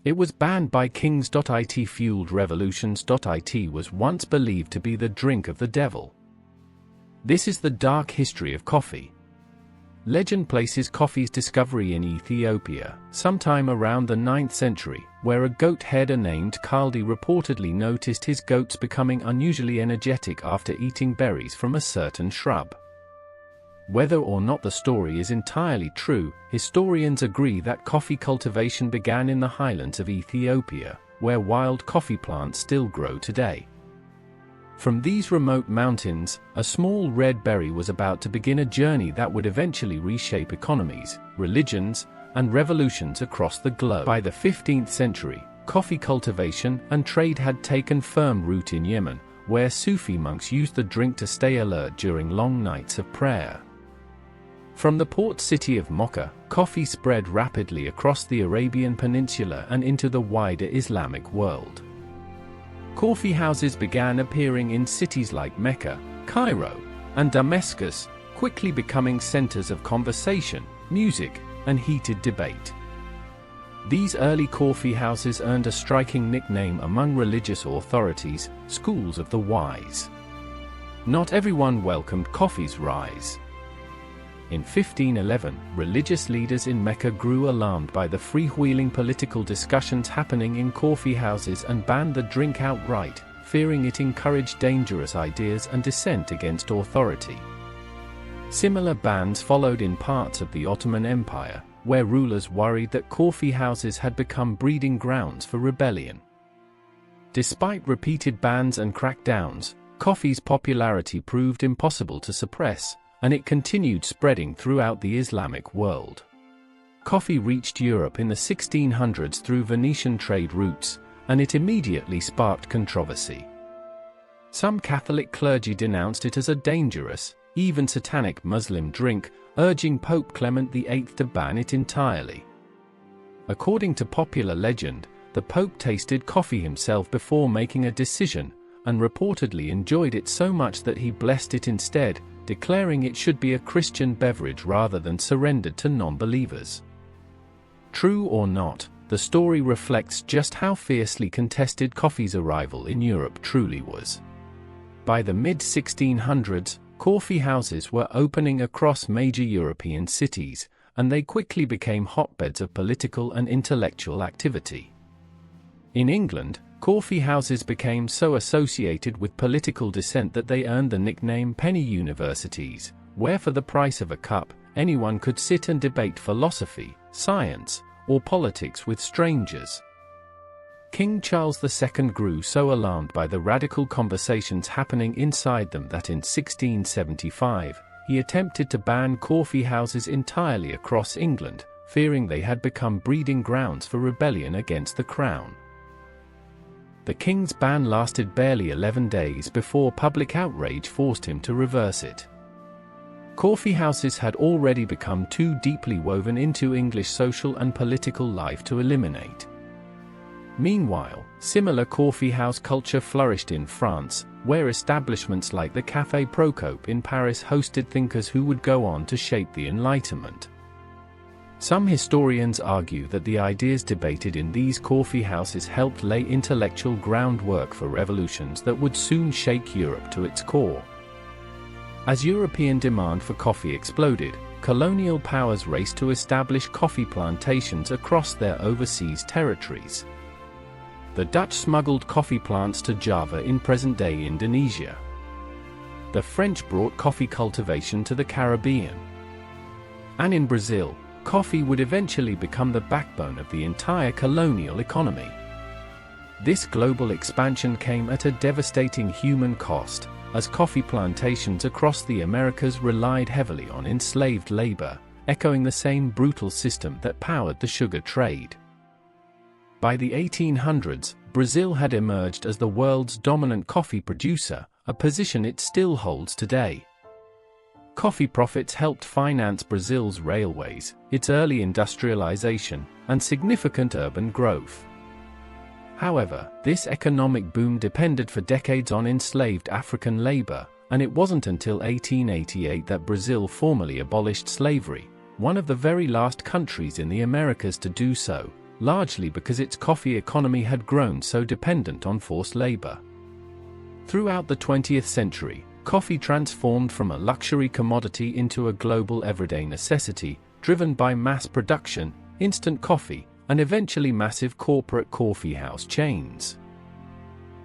It was banned by kings. It fueled revolutions. It was once believed to be the drink of the devil. This is the dark history of coffee. Legend places coffee's discovery in Ethiopia, sometime around the 9th century, where a goat herder named Kaldi reportedly noticed his goats becoming unusually energetic after eating berries from a certain shrub. Whether or not the story is entirely true, historians agree that coffee cultivation began in the highlands of Ethiopia, where wild coffee plants still grow today. From these remote mountains, a small red berry was about to begin a journey that would eventually reshape economies, religions, and revolutions across the globe. By the 15th century, coffee cultivation and trade had taken firm root in Yemen, where Sufi monks used the drink to stay alert during long nights of prayer. From the port city of Mecca, coffee spread rapidly across the Arabian Peninsula and into the wider Islamic world. Coffeehouses began appearing in cities like Mecca, Cairo, and Damascus, quickly becoming centers of conversation, music, and heated debate. These early coffeehouses earned a striking nickname among religious authorities, schools of the wise. Not everyone welcomed coffee's rise. In 1511, religious leaders in Mecca grew alarmed by the freewheeling political discussions happening in coffeehouses and banned the drink outright, fearing it encouraged dangerous ideas and dissent against authority. Similar bans followed in parts of the Ottoman Empire, where rulers worried that coffeehouses had become breeding grounds for rebellion. Despite repeated bans and crackdowns, coffee's popularity proved impossible to suppress, and it continued spreading throughout the Islamic world. Coffee reached Europe in the 1600s through Venetian trade routes, and it immediately sparked controversy. Some Catholic clergy denounced it as a dangerous, even satanic Muslim drink, urging Pope Clement VIII to ban it entirely. According to popular legend, the Pope tasted coffee himself before making a decision, and reportedly enjoyed it so much that he blessed it instead, declaring it should be a Christian beverage rather than surrendered to non-believers. True or not, the story reflects just how fiercely contested coffee's arrival in Europe truly was. By the mid-1600s, coffeehouses were opening across major European cities, and they quickly became hotbeds of political and intellectual activity. In England, coffeehouses became so associated with political dissent that they earned the nickname penny universities, where for the price of a cup, anyone could sit and debate philosophy, science, or politics with strangers. King Charles II grew so alarmed by the radical conversations happening inside them that in 1675, he attempted to ban coffeehouses entirely across England, fearing they had become breeding grounds for rebellion against the crown. The king's ban lasted barely 11 days before public outrage forced him to reverse it. Coffeehouses had already become too deeply woven into English social and political life to eliminate. Meanwhile, similar coffeehouse culture flourished in France, where establishments like the Café Procope in Paris hosted thinkers who would go on to shape the Enlightenment. Some historians argue that the ideas debated in these coffeehouses helped lay intellectual groundwork for revolutions that would soon shake Europe to its core. As European demand for coffee exploded, colonial powers raced to establish coffee plantations across their overseas territories. The Dutch smuggled coffee plants to Java in present-day Indonesia. The French brought coffee cultivation to the Caribbean. And in Brazil, coffee would eventually become the backbone of the entire colonial economy. This global expansion came at a devastating human cost, as coffee plantations across the Americas relied heavily on enslaved labor, echoing the same brutal system that powered the sugar trade. By the 1800s, Brazil had emerged as the world's dominant coffee producer, a position it still holds today. Coffee profits helped finance Brazil's railways, its early industrialization, and significant urban growth. However, this economic boom depended for decades on enslaved African labor, and it wasn't until 1888 that Brazil formally abolished slavery, one of the very last countries in the Americas to do so, largely because its coffee economy had grown so dependent on forced labor. Throughout the 20th century, coffee transformed from a luxury commodity into a global everyday necessity, driven by mass production, instant coffee, and eventually massive corporate coffeehouse chains.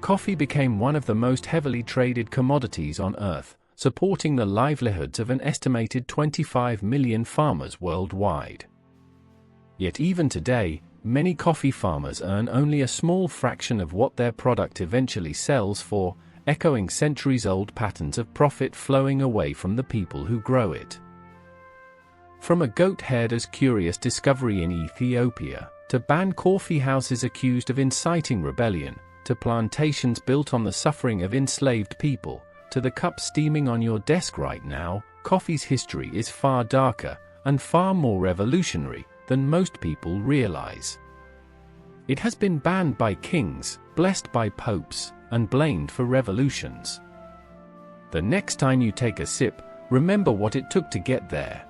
Coffee became one of the most heavily traded commodities on Earth, supporting the livelihoods of an estimated 25 million farmers worldwide. Yet even today, many coffee farmers earn only a small fraction of what their product eventually sells for, echoing centuries-old patterns of profit flowing away from the people who grow it. From a goat-herder's curious discovery in Ethiopia, to banned coffeehouses accused of inciting rebellion, to plantations built on the suffering of enslaved people, to the cup steaming on your desk right now, coffee's history is far darker and far more revolutionary than most people realize. It has been banned by kings, blessed by popes, and blamed for revolutions. The next time you take a sip, remember what it took to get there.